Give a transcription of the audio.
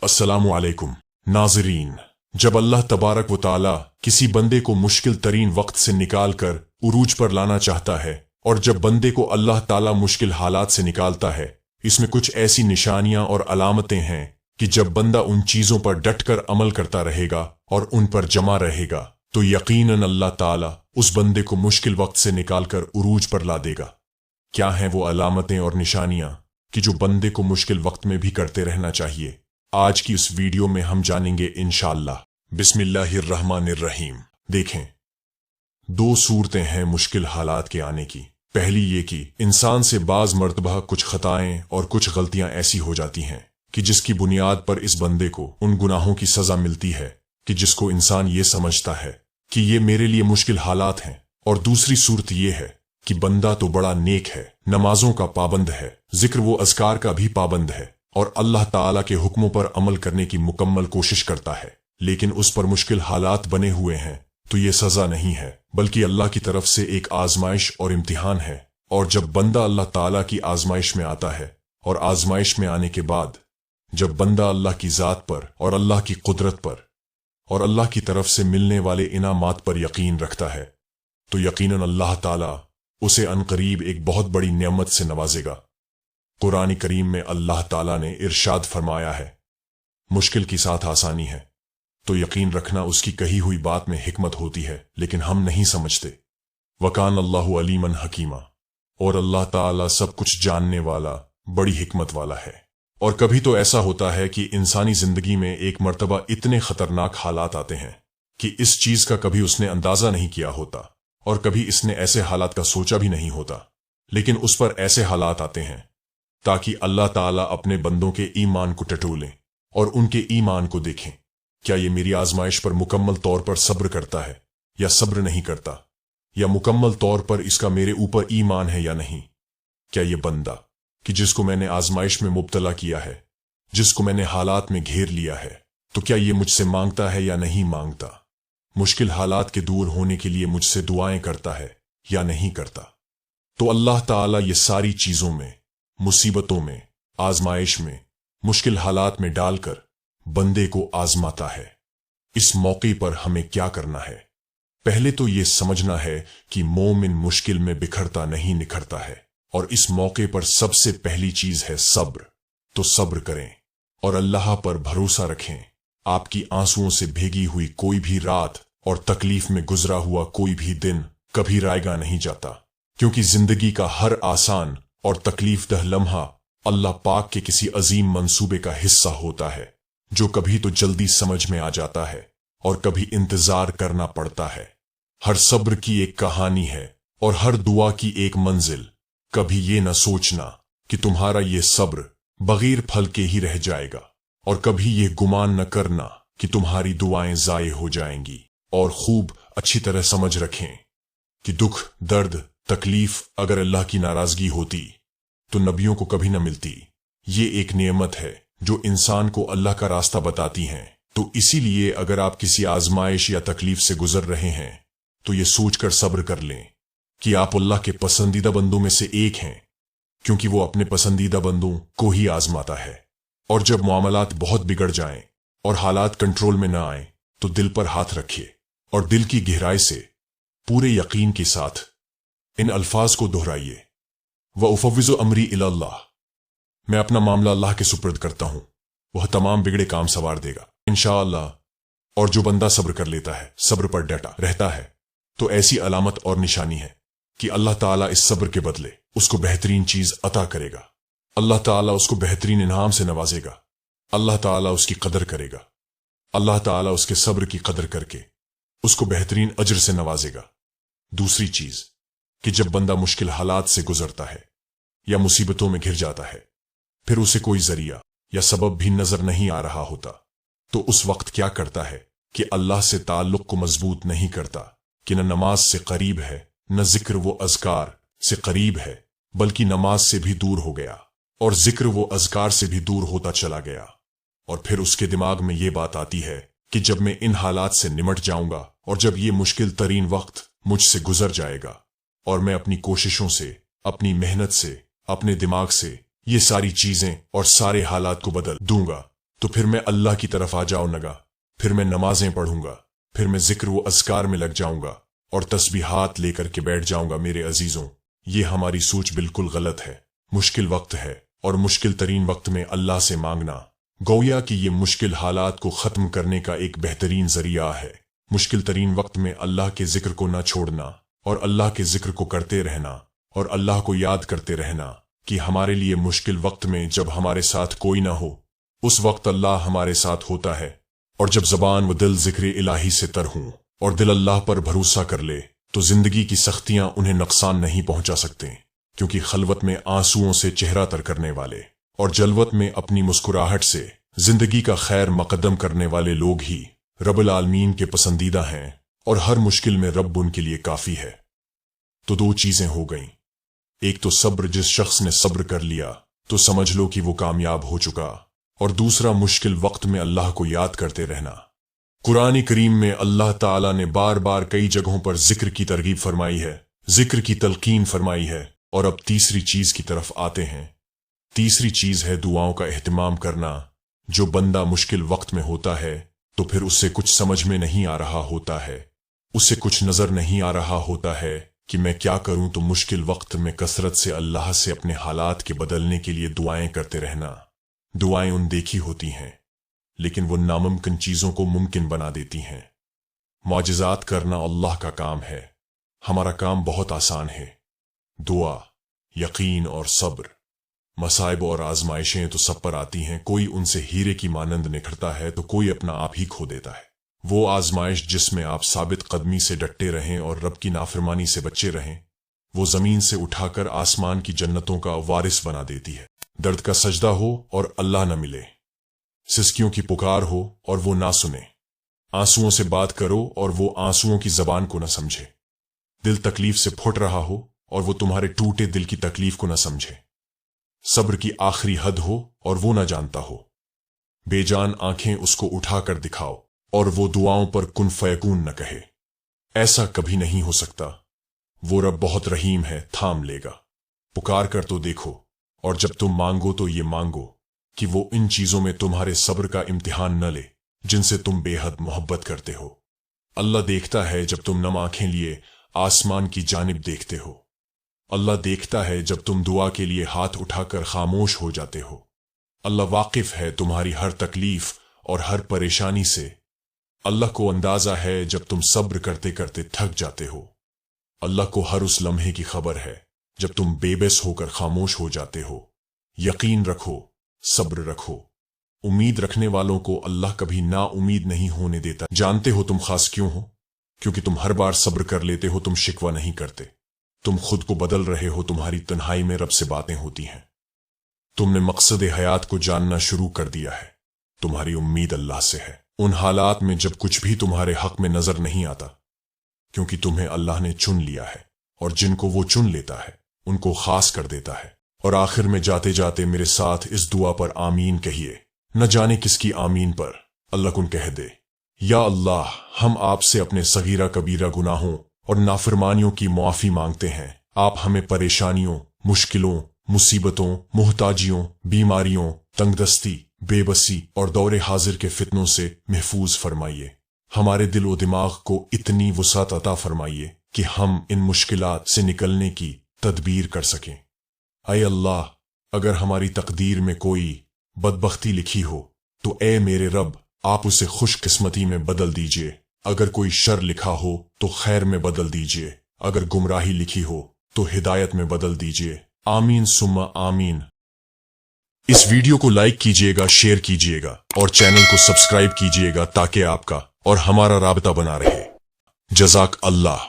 अस्सलामु अलैकुम नाज़रीन। जब अल्लाह तबारक व तआला किसी बंदे को मुश्किल तरीन वक्त से निकाल कर उरूज पर लाना चाहता है, और जब बंदे को अल्लाह ताला मुश्किल हालात से निकालता है, इसमें कुछ ऐसी निशानियां और अलामतें हैं कि जब बंदा उन चीजों पर डट कर अमल करता रहेगा और उन पर जमा रहेगा तो यकीनन अल्लाह ताला उस बंदे को मुश्किल वक्त से निकाल कर उरूज पर ला देगा। क्या हैं वो अलामतें और निशानियां कि जो बंदे को मुश्किल वक्त में भी करते रहना चाहिए? आज की इस वीडियो में हम जानेंगे इंशाअल्लाह। बिस्मिल्लाहिर्रहमानिर्रहीम। देखें, दो सूरतें हैं मुश्किल हालात के आने की। पहली ये कि इंसान से बाज मर्तबा कुछ खताएं और कुछ गलतियां ऐसी हो जाती हैं कि जिसकी बुनियाद पर इस बंदे को उन गुनाहों की सजा मिलती है कि जिसको इंसान ये समझता है कि ये मेरे लिए मुश्किल हालात हैं। और दूसरी सूरत ये है कि बंदा तो बड़ा नेक है, नमाजों का पाबंद है, जिक्र वो अज़कार का भी पाबंद है और अल्लाह ताला के हुक्मों पर अमल करने की मुकम्मल कोशिश करता है, लेकिन उस पर मुश्किल हालात बने हुए हैं। तो ये सजा नहीं है बल्कि अल्लाह की तरफ से एक आजमाइश और इम्तिहान है। और जब बंदा अल्लाह ताला की आजमाइश में आता है और आजमाइश में आने के बाद जब बंदा अल्लाह की ज़ात पर और अल्लाह की कुदरत पर और अल्लाह की तरफ से मिलने वाले इनामात पर यकीन रखता है, तो यकीनन अल्लाह ताला उसे अनकरीब एक बहुत बड़ी नेमत से नवाजेगा। कुरान करीम में अल्लाह ताला ने इरशाद फरमाया है, मुश्किल के साथ आसानी है, तो यकीन रखना उसकी कही हुई बात में हिकमत होती है, लेकिन हम नहीं समझते। वकान अल्लाहु अलीमन हकीमा, और अल्लाह ताला सब कुछ जानने वाला, बड़ी हिकमत वाला है। और कभी तो ऐसा होता है कि इंसानी जिंदगी में एक मर्तबा इतने खतरनाक हालात आते हैं कि इस चीज का कभी उसने अंदाजा नहीं किया होता और कभी इसने ऐसे हालात का सोचा भी नहीं होता, लेकिन उस पर ऐसे हालात आते हैं ताकि अल्लाह ताला अपने बंदों के ईमान को टटोलें और उनके ईमान को देखें। क्या ये मेरी आजमाइश पर मुकम्मल तौर पर सब्र करता है या सब्र नहीं करता, या मुकम्मल तौर पर इसका मेरे ऊपर ईमान है या नहीं? क्या ये बंदा कि जिसको मैंने आजमाइश में मुब्तला किया है, जिसको मैंने हालात में घेर लिया है, तो क्या ये मुझसे मांगता है या नहीं मांगता? मुश्किल हालात के दूर होने के लिए मुझसे दुआएं करता है या नहीं करता? तो अल्लाह ताला ये सारी चीजों में, मुसीबतों में, आजमाइश में, मुश्किल हालात में डालकर बंदे को आजमाता है। इस मौके पर हमें क्या करना है? पहले तो ये समझना है कि मोमिन मुश्किल में बिखरता नहीं निखरता है, और इस मौके पर सबसे पहली चीज है सब्र। तो सब्र करें और अल्लाह पर भरोसा रखें। आपकी आंसुओं से भीगी हुई कोई भी रात और तकलीफ में गुजरा हुआ कोई भी दिन कभी रायगा नहीं जाता, क्योंकि जिंदगी का हर आसान और तकलीफ दह लम्हा अल्लाह पाक के किसी अजीम मंसूबे का हिस्सा होता है, जो कभी तो जल्दी समझ में आ जाता है और कभी इंतजार करना पड़ता है। हर सब्र की एक कहानी है और हर दुआ की एक मंजिल। कभी ये न सोचना कि तुम्हारा ये सब्र बगैर फल के ही रह जाएगा, और कभी ये गुमान न करना कि तुम्हारी दुआएं जाये हो जाएंगी। और खूब अच्छी तरह समझ रखें कि दुख, दर्द, तकलीफ अगर अल्लाह की नाराजगी होती तो नबियों को कभी न मिलती। ये एक नेमत है जो इंसान को अल्लाह का रास्ता बताती हैं। तो इसीलिए अगर आप किसी आजमाइश या तकलीफ से गुजर रहे हैं तो ये सोचकर सब्र कर लें कि आप अल्लाह के पसंदीदा बंदों में से एक हैं, क्योंकि वो अपने पसंदीदा बंदों को ही आजमाता है। और जब मामलात बहुत बिगड़ जाएं और हालात कंट्रोल में न आए तो दिल पर हाथ रखिए और दिल की गहराई से पूरे यकीन के साथ इन अल्फाज को दोहराइए, व उफव्विज़ु अमरी इलल्लाह, मैं अपना मामला अल्लाह के सुपुर्द करता हूं, वह तमाम बिगड़े काम संवार देगा इंशाअल्लाह। और जो बंदा सब्र कर लेता है, सब्र पर डटा रहता है, तो ऐसी अलामत और निशानी है कि अल्लाह ताला इस सब्र के बदले उसको बेहतरीन चीज अता करेगा। अल्लाह ताला उसको बेहतरीन इनाम से नवाजेगा। अल्लाह ताला उसकी कदर करेगा। अल्लाह ताला उसके सब्र की कदर करके उसको बेहतरीन अजर से नवाजेगा। दूसरी चीज कि जब बंदा मुश्किल हालात से गुजरता है या मुसीबतों में घिर जाता है, फिर उसे कोई जरिया या सबब भी नजर नहीं आ रहा होता, तो उस वक्त क्या करता है कि अल्लाह से ताल्लुक को मजबूत नहीं करता कि न नमाज से करीब है, न जिक्र वो अज़कार से करीब है, बल्कि नमाज से भी दूर हो गया और जिक्र वो अज़कार से भी दूर होता चला गया। और फिर उसके दिमाग में ये बात आती है कि जब मैं इन हालात से निमट जाऊंगा और जब ये मुश्किल तरीन वक्त मुझसे गुजर जाएगा और मैं अपनी कोशिशों से, अपनी मेहनत से, अपने दिमाग से ये सारी चीजें और सारे हालात को बदल दूंगा, तो फिर मैं अल्लाह की तरफ आ जाऊंगा, फिर मैं नमाजें पढ़ूंगा, फिर मैं जिक्र व अज़कार में लग जाऊंगा और तस्बीहात लेकर के बैठ जाऊंगा। मेरे अजीजों, ये हमारी सोच बिल्कुल गलत है। मुश्किल वक्त है और मुश्किल तरीन वक्त में अल्लाह से मांगना गोया कि ये मुश्किल हालात को ख़त्म करने का एक बेहतरीन जरिया है। मुश्किल तरीन वक्त में अल्लाह के जिक्र को न छोड़ना और अल्लाह के जिक्र को करते रहना और अल्लाह को याद करते रहना कि हमारे लिए मुश्किल वक्त में जब हमारे साथ कोई ना हो, उस वक्त अल्लाह हमारे साथ होता है। और जब ज़बान व दिल जिक्र इलाही से तर हों और दिल अल्लाह पर भरोसा कर ले, तो जिंदगी की सख्तियां उन्हें नुकसान नहीं पहुंचा सकते, क्योंकि खलवत में आंसुओं से चेहरा तर करने वाले और जलवत में अपनी मुस्कुराहट से जिंदगी का खैर मकदम करने वाले लोग ही रब्बुल आलमीन के पसंदीदा हैं और हर मुश्किल में रब उनके लिए काफी है। तो दो चीजें हो गईं। एक तो सब्र, जिस शख्स ने सब्र कर लिया तो समझ लो कि वो कामयाब हो चुका, और दूसरा मुश्किल वक्त में अल्लाह को याद करते रहना। कुरान करीम में अल्लाह ताला ने बार बार कई जगहों पर जिक्र की तरगीब फरमाई है, जिक्र की तलकीन फरमाई है। और अब तीसरी चीज की तरफ आते हैं। तीसरी चीज है दुआओं का एहतिमाम करना। जो बंदा मुश्किल वक्त में होता है तो फिर उससे कुछ समझ में नहीं आ रहा होता है, उससे कुछ नजर नहीं आ रहा होता है कि मैं क्या करूं, तो मुश्किल वक्त में कसरत से अल्लाह से अपने हालात के बदलने के लिए दुआएं करते रहना। दुआएं अनदेखी होती हैं, लेकिन वो नामुमकिन चीजों को मुमकिन बना देती हैं। मौजिज़ात करना अल्लाह का काम है, हमारा काम बहुत आसान है। दुआ, यकीन और सब्र। मसाइब और आजमाइशें तो सब पर आती हैं, कोई उनसे हीरे की मानंद निखरता है तो कोई अपना आप ही खो देता है। वो आजमाइश जिसमें आप साबित कदमी से डटे रहें और रब की नाफरमानी से बचे रहें, वो जमीन से उठाकर आसमान की जन्नतों का वारिस बना देती है। दर्द का सजदा हो और अल्लाह न मिले, सिसकियों की पुकार हो और वो ना सुने, आंसुओं से बात करो और वो आंसुओं की जबान को न समझे, दिल तकलीफ से फुट रहा हो और वो तुम्हारे टूटे दिल की तकलीफ को न समझे, सब्र की आखिरी हद हो और वो न जानता हो, बेजान आंखें उसको उठाकर दिखाओ और वो दुआओं पर कुन फयकून न कहे। ऐसा कभी नहीं हो सकता। वो रब बहुत रहीम है, थाम लेगा। पुकार कर तो देखो, और जब तुम मांगो तो ये मांगो कि वो इन चीजों में तुम्हारे सब्र का इम्तिहान न ले जिनसे तुम बेहद मोहब्बत करते हो। अल्लाह देखता है जब तुम नम आंखें लिए आसमान की जानिब देखते हो। अल्लाह देखता है जब तुम दुआ के लिए हाथ उठाकर खामोश हो जाते हो। अल्लाह वाकिफ है तुम्हारी हर तकलीफ और हर परेशानी से। अल्लाह को अंदाजा है जब तुम सब्र करते करते थक जाते हो। अल्लाह को हर उस लम्हे की खबर है जब तुम बेबस होकर खामोश हो जाते हो। यकीन रखो, सब्र रखो। उम्मीद रखने वालों को अल्लाह कभी ना उम्मीद नहीं होने देता। जानते हो तुम खास क्यों हो? क्योंकि तुम हर बार सब्र कर लेते हो, तुम शिकवा नहीं करते, तुम खुद को बदल रहे हो, तुम्हारी तन्हाई में रब से बातें होती हैं, तुमने मकसद हयात को जानना शुरू कर दिया है, तुम्हारी उम्मीद अल्लाह से है। उन हालात में जब कुछ भी तुम्हारे हक में नजर नहीं आता, क्योंकि तुम्हें अल्लाह ने चुन लिया है और जिनको वो चुन लेता है उनको खास कर देता है। और आखिर में जाते जाते मेरे साथ इस दुआ पर आमीन कहिए। न जाने किसकी आमीन पर अल्लाह कुन कह दे, या अल्लाह, हम आपसे अपने सगीरा कबीरा गुनाहों और नाफरमानियों की मुआफी मांगते हैं। आप हमें परेशानियों, मुश्किलों, मुसीबतों, मुहताजियों, बीमारियों, तंगदस्ती, बेबसी और दौरे हाजिर के फितनों से महफूज फरमाइए। हमारे दिल व दिमाग को इतनी वुसात अता फरमाइए कि हम इन मुश्किलात से निकलने की तदबीर कर सकें। ऐ अल्लाह, अगर हमारी तकदीर में कोई बदबख्ती लिखी हो तो ए मेरे रब, आप उसे खुशकिस्मती में बदल दीजिए। अगर कोई शर लिखा हो तो खैर में बदल दीजिए। अगर गुमराही लिखी हो तो हिदायत में बदल दीजिए। आमीन सुम्मा आमीन। इस वीडियो को लाइक कीजिएगा, शेयर कीजिएगा और चैनल को सब्सक्राइब कीजिएगा ताकि आपका और हमारा राबता बना रहे। जज़ाक अल्लाह।